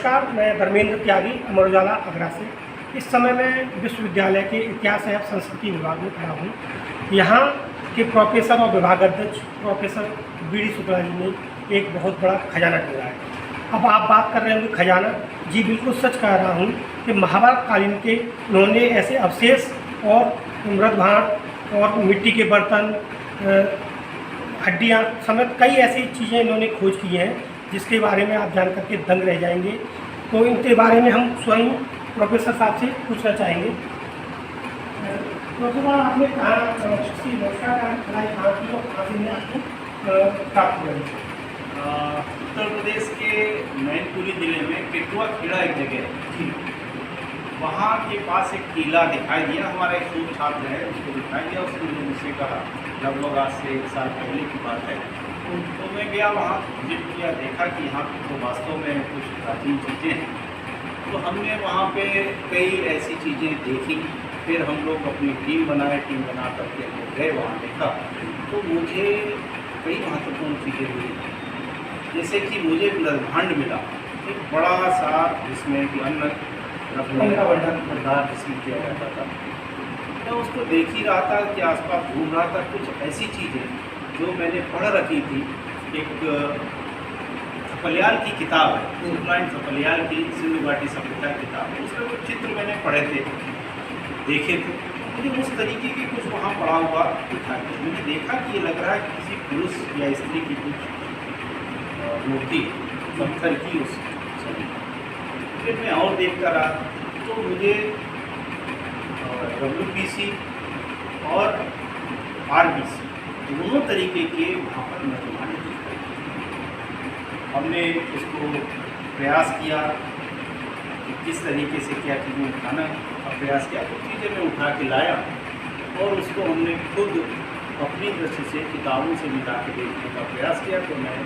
नमस्कार, मैं धर्मेंद्र त्यागी अमर उजाला आगरा से। इस समय मैं विश्वविद्यालय के इतिहास एवं संस्कृति विभाग में खड़ा हूँ। यहाँ के प्रोफेसर और विभाग अध्यक्ष प्रोफेसर बी.डी. शुक्ला जी ने एक बहुत बड़ा खजाना ढूंढा है। अब आप बात कर रहे होंगे खजाना, जी बिल्कुल सच कह रहा हूँ कि महाभारत कालीन के उन्होंने ऐसे अवशेष और मृद भांड और मिट्टी के बर्तन, हड्डियाँ समेत कई ऐसी चीज़ें इन्होंने खोज की हैं जिसके बारे में आप जान करके दंग रह जाएंगे। तो इनके बारे में हम स्वयं प्रोफेसर साहब से पूछना चाहेंगे। प्रोफेसर आपने कहा व्यवस्था का पढ़ाई कहाँ की और कहाँ से आपको प्राप्त हुआ? उत्तर प्रदेश के मैनपुरी जिले में केटुआ खेड़ा एक जगह है, वहाँ के पास एक किला दिखाई दिया। हमारा एक शोध छात्र है, उसको दिखाई दिया। उसने मुझसे कहा, लगभग आज से 1 साल पहले की बात है। तो मैं गया वहाँ, विजिट किया, देखा कि यहाँ तो वास्तव में कुछ प्राचीन चीज़ें हैं। तो हमने वहाँ पे कई ऐसी चीज़ें देखी। फिर हम लोग अपनी टीम बनाए, टीम बना करके हम लोग गए वहाँ, देखा तो मुझे कई महत्वपूर्ण चीज़ें मिली। जैसे कि मुझे ब्रह्मांड मिला, एक बड़ा सा जिसमें कि अन्न रखने का भंडार जिसमें किया जाता था। मैं उसको देख ही रहा था कि आसपास घूम रहा था। कुछ ऐसी चीज़ें जो मैंने पढ़ रखी थी, एक थपलियाल की किताब है, सुब्रमण्यम थपलियाल की सिंधु घाटी सभ्यता किताब है। उसमें कुछ चित्र मैंने पढ़े थे, देखे थे। मुझे उस तरीके के कुछ वहाँ पढ़ा हुआ दिखा। मैंने देखा कि ये लग रहा है कि किसी पुरुष या स्त्री की कुछ मूर्ति पत्थर की उस समय। फिर मैं और देखता रहा तो मुझे WBC और RBC दोनों तरीके के वहाँ पर निर्माण दिख रहे थे। हमने उसको प्रयास किया कि किस तरीके से क्या चीज़ें उठाना का प्रयास किया। कुछ चीज़ें मैं उठा के लाया और उसको हमने खुद अपनी दृष्टि से किताबों से मिला के देखने का प्रयास किया। तो मैं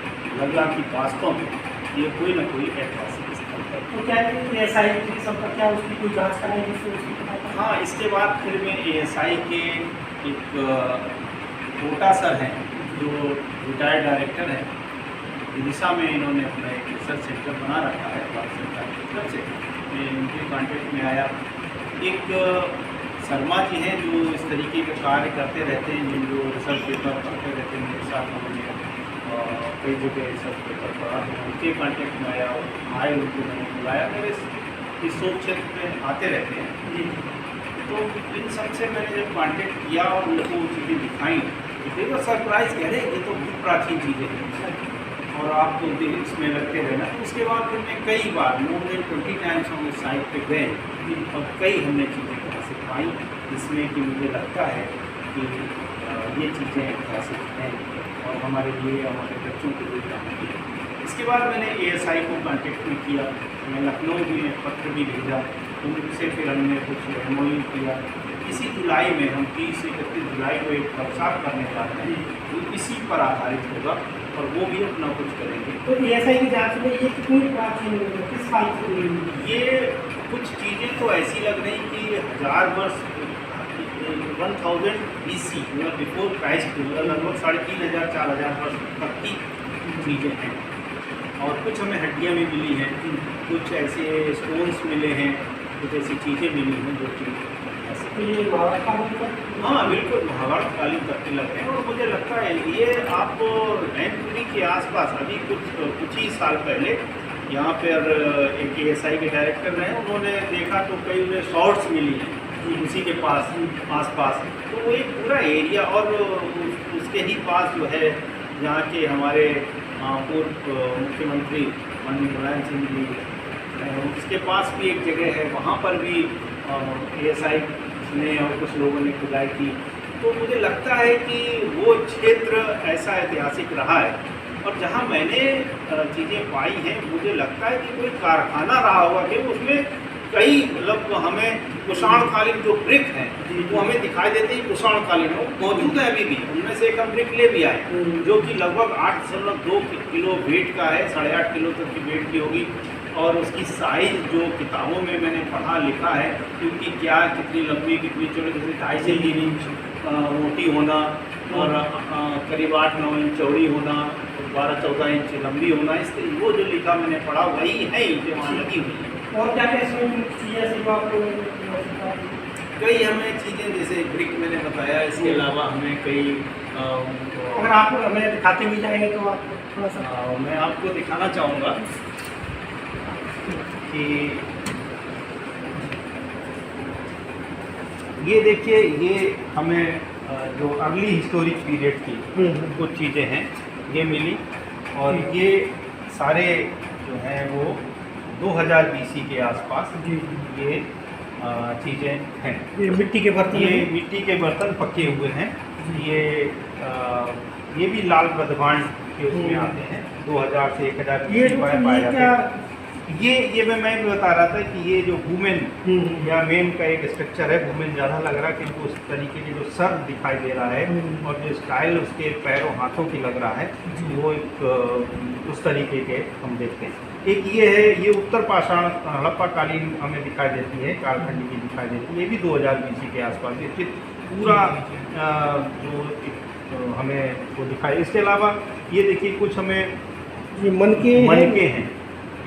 लगा कि वास्तव में ये कोई ना कोई ऐतिहासिक स्थल है। तो क्या ASI की संपर्क क्या उसकी कोई जाँच करने जिससे उसकी पता चले? हाँ, इसके बाद फिर मैं ASI के एक कोटा सर हैं जो रिटायर्ड डायरेक्टर हैं, विदिशा में इन्होंने अपना एक रिसर्च सेंटर बना रखा है भारत सरकार की तरफ से। मैं इनके कॉन्टेक्ट में आया। एक शर्मा जी हैं जो इस तरीके के कार्य करते रहते हैं, जो रिसर्च पेपर पढ़ते रहते हैं मेरे साथ। उन्होंने कई जगह रिसर्च पेपर पढ़ा, तो उनके कॉन्टेक्ट में आया, आए, उनको मैंने बुलाया। मेरे इस शोध क्षेत्र में आते रहते हैं। तो इन सबसे मैंने जब कॉन्टेक्ट किया और उनको चीज़ें दिखाई, तो सरप्राइज कह रहे हैं ये तो बहुत प्राचीन चीज़ें हैं और आप तो इसमें लगते रहना। उसके बाद फिर मैं कई बार मोर देन 20 टाइम्स हम उस साइट पे गए और कई हमने चीज़ें वहाँ से पाई, जिसमें कि मुझे लगता है कि ये चीज़ें ऐतिहासिक हैं और हमारे लिए, हमारे बच्चों के लिए काम की है। इसके बाद मैंने ASI को कॉन्टेक्ट में किया। मैं लखनऊ में पत्र भी भेजा, उनसे फिर हमने कुछ MOU किया। इसी जुलाई में हम 30-31 जुलाई को एक वर्कशॉप करने जा रहे हैं जो इसी पर आधारित होगा और वो भी अपना कुछ करेंगे। तो ASI की जांच में ये कितनी प्राचीन किस साल से हुई? ये कुछ चीज़ें तो ऐसी लग रही कि 1000 वर्ष 1000 BC मतलब बिफोर क्राइस्ट, लगभग 3500-4000 वर्ष तक की चीज़ें हैं। और कुछ हमें हड्डियाँ भी मिली हैं, कुछ ऐसे स्टोन्स मिले हैं, कुछ ऐसी चीज़ें मिली हैं जो कि तो ये महाभारत कालीन का? हाँ, बिल्कुल महाभारत कालीन करते लगते हैं। और मुझे लगता है ये आपको मैनपुरी के आसपास अभी कुछ ही साल पहले यहाँ पर एक ASI के डायरेक्टर रहे, उन्होंने देखा तो कई उन्हें शॉर्ट्स मिली हैं उसी के पास आसपास। तो वो एक पूरा एरिया और उसके ही पास जो है यहाँ के हमारे पूर्व मुख्यमंत्री माननीय मुलायम सिंह जी, उसके पास भी एक जगह है, वहाँ पर भी ASI ने और कुछ लोगों ने खुदाई की। तो मुझे लगता है कि वो क्षेत्र ऐसा ऐतिहासिक रहा है। और जहाँ मैंने चीज़ें पाई हैं, मुझे लगता है कि कोई कारखाना रहा होगा कि उसमें कई मतलब हमें कुषाणकालीन जो ब्रिक हैं वो हमें दिखाई देते हैं, कुषाणकालीन वो मौजूद है अभी भी। उनमें से एक हम ब्रिक ले भी आए जो कि लगभग 8.2 किलो वेट का है, 8.5 किलो तक की वेट की होगी। और उसकी साइज़ जो किताबों में मैंने पढ़ा लिखा है क्योंकि क्या कितनी लंबी कितनी चौड़ी, जैसे 2.5 से 3 इंच मोटी होना और करीब 8-9 इंच चौड़ी होना, 12-14 इंच लंबी होना, इससे वो जो लिखा मैंने पढ़ा वही है जो वहाँ लगी हुई है। और क्या क्या इसमें चीज़ें सिर्फ आपको कई हमें चीज़ें जैसे ब्रिक मैंने बताया, इसके अलावा हमें कई अगर आप हमें दिखाते हुए जाएंगे तो आप थोड़ा सा मैं आपको दिखाना चाहूँगा कि ये देखिए, ये हमें जो अर्ली हिस्टोरिक पीरियड की कुछ चीज़ें हैं ये मिली, और ये सारे जो हैं वो 2000 BC के आसपास ये चीज़ें हैं। ये मिट्टी के बर्तन, ये मिट्टी के बर्तन पके हुए हैं। ये भी लाल बदभांड के उसमें आते हैं। 2000 से 1000 ये पाए जाते क्या हैं। ये मैं भी बता रहा था कि ये जो वुमेन या मेन का एक स्ट्रक्चर है, वुमेन ज़्यादा लग रहा है क्योंकि उस तरीके की जो सर दिखाई दे रहा है और जो स्टाइल उसके पैरों हाथों की लग रहा है वो एक उस तरीके के हम देखते हैं। एक ये है, ये उत्तर पाषाण हड़प्पा कालीन हमें दिखाई देती है, कालखंड की दिखाई देती है। ये भी 2000 BC के आसपास ये पूरा जो हमें वो दिखाई। इसके अलावा ये देखिए कुछ हमें ये मनके हैं,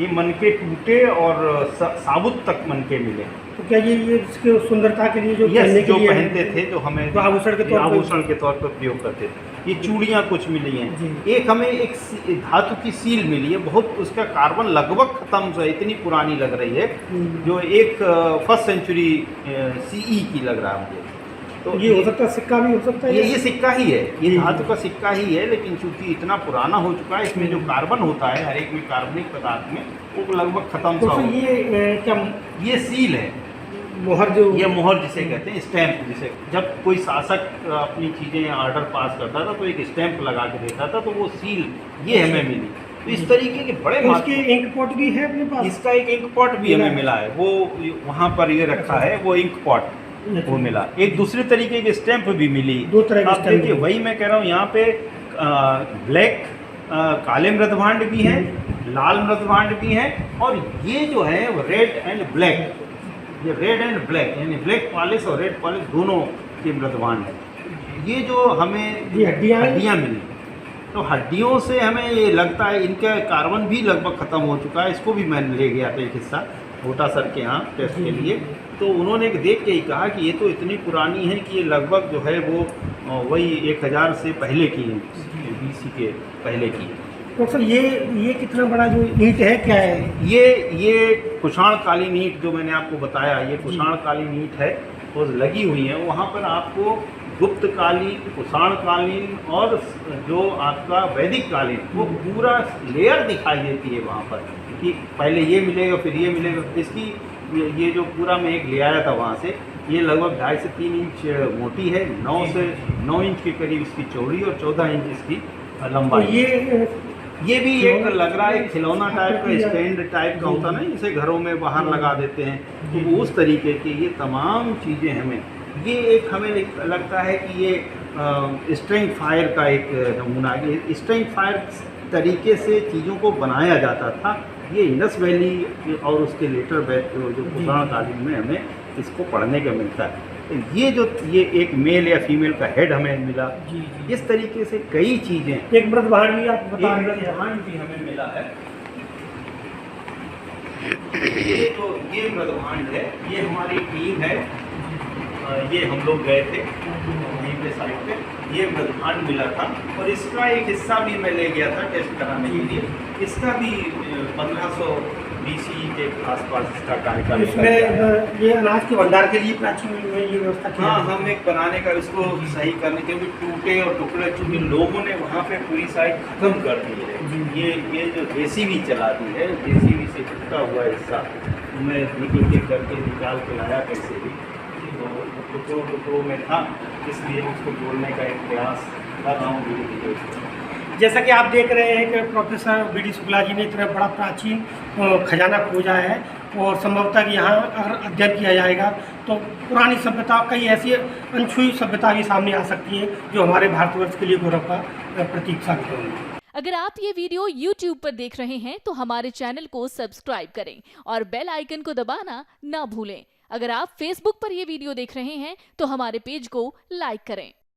ये मनके टूटे और साबुत तक मनके मिले। तो क्या ये इसके सुंदरता के लिए जो पहनते थे, जो हमें आभूषण के तौर पर प्रयोग करते थे। ये चूड़ियाँ कुछ मिली हैं। एक हमें एक धातु की सील मिली है, बहुत उसका कार्बन लगभग खत्म है, इतनी पुरानी लग रही है, जो एक 1st सेंचुरी CE की लग रहा है मुझे। तो ये हो सकता है सिक्का भी हो सकता है। ये सिक्का ही है, ये धातु का सिक्का ही है, लेकिन चूंकि इतना पुराना हो चुका है, इसमें जो कार्बन होता है हर एक में कार्बनिक पदार्थ में, वो लगभग खत्म सा हो। ये क्या ये सील है, मोहर, जो ये मोहर जिसे कहते हैं, स्टैंप जिसे। जब कोई शासक अपनी चीज़ें ऑर्डर पास करता था तो एक स्टैंप लगा के देता था, तो वो सील ये हमें मिली। तो इस तरीके के बड़े इसके इंक पॉट भी है अपने पास। इसका एक इंक पॉट भी हमें मिला है, वो वहाँ पर ये रखा है, वो इंक पॉट वो मिला। एक दूसरे तरीके की स्टैंप भी मिली। 2 तरह की देखिए, वही मैं कह रहा हूँ, यहाँ पे ब्लैक काले मृदभांड भी हैं, लाल मृदभांड भी हैं, और ये जो है वो रेड एंड ब्लैक, ये रेड एंड ब्लैक यानी ब्लैक पॉलिश और रेड पॉलिश दोनों के मृदभांड है। ये जो हमें हड्डियाँ मिली, तो हड्डियों से हमें ये लगता है इनका कार्बन भी लगभग ख़त्म हो चुका है। इसको भी मैंने ले गया था एक हिस्सा छोटा सर के यहाँ टेस्ट के लिए, तो उन्होंने देख के ही कहा कि ये तो इतनी पुरानी है कि ये लगभग जो है वो वही 1000 से पहले की है, BC के पहले की है। तो सर ये कितना बड़ा जो ईंट है, क्या है ये कुषाण कालीन ईंट जो मैंने आपको बताया, ये कुषाण कालीन ईंट है, वो लगी हुई है। वहाँ पर आपको गुप्त कालीन, कुषाण कालीन और जो आपका वैदिक कालीन, वो पूरा लेयर दिखाई देती है वहाँ पर, कि पहले ये मिलेगा फिर ये मिलेगा। इसकी ये जो पूरा मैं एक ले आया था वहाँ से, ये लगभग 2.5 से 3 इंच मोटी है, 9 से 9 इंच के करीब इसकी चौड़ी और 14 इंच इसकी लंबाई। तो ये भी एक लग रहा है खिलौना टाइप का, स्टैंड टाइप का होता ना, इसे घरों में बाहर लगा देते हैं, तो वो उस तरीके के ये तमाम चीज़ें हमें, ये एक हमें लगता है कि ये स्ट्रेंग फायर का एक नमूना है। स्ट्रेंग फायर तरीके से चीज़ों को बनाया जाता था। ये इंडस वैली और उसके लेटर जो कुषाण कालीन में हमें इसको पढ़ने का मिलता है। तो ये एक मेल या फीमेल का हेड हमें मिला। इस तरीके से कई चीज़ें। एक मृदभांड भी आप बता रहे थे, मृदभांड भी हमें मिला है। ये मृदभांड है, ये हमारी टीम है, ये हम लोग गए थे वहीं पे साइड पे, ये मृदभांड मिला था, और इसका एक हिस्सा भी मैं ले गया था टेस्ट कराने के लिए। इसका भी 1500 BC के आसपास इसका कार्यकाल। इसमें ये अनाज के भंडार के लिए प्राचीन में ये व्यवस्था की। हाँ, हम एक बनाने का इसको सही करने के लिए टूटे और टुकड़े, चूँकि लोगों ने वहाँ पे पूरी साइड ख़त्म कर दी है। ये जो JCB चला दी है, JCB से टूटा हुआ हिस्सा मैं एक करके निकाल के लाया कैसे भी, तो टुकड़ों में था, इसलिए उसको जोड़ने का एक प्रयास कर रहा हूँ धीरे-धीरे। जैसा कि आप देख रहे हैं कि प्रोफेसर BD शुक्ला जी ने इतना बड़ा प्राचीन खजाना खोजा है, और संभवतः यहाँ अगर अध्ययन किया जाएगा तो पुरानी सभ्यता, कई ऐसी अनछुई सभ्यता भी सामने आ सकती है जो हमारे भारतवर्ष के लिए गौरव का प्रतीक साबित होंगे। अगर आप ये वीडियो YouTube पर देख रहे हैं तो हमारे चैनल को सब्सक्राइब करें और बेल आइकन को दबाना ना भूलें। अगर आप Facebook पर ये वीडियो देख रहे हैं तो हमारे पेज को लाइक करें।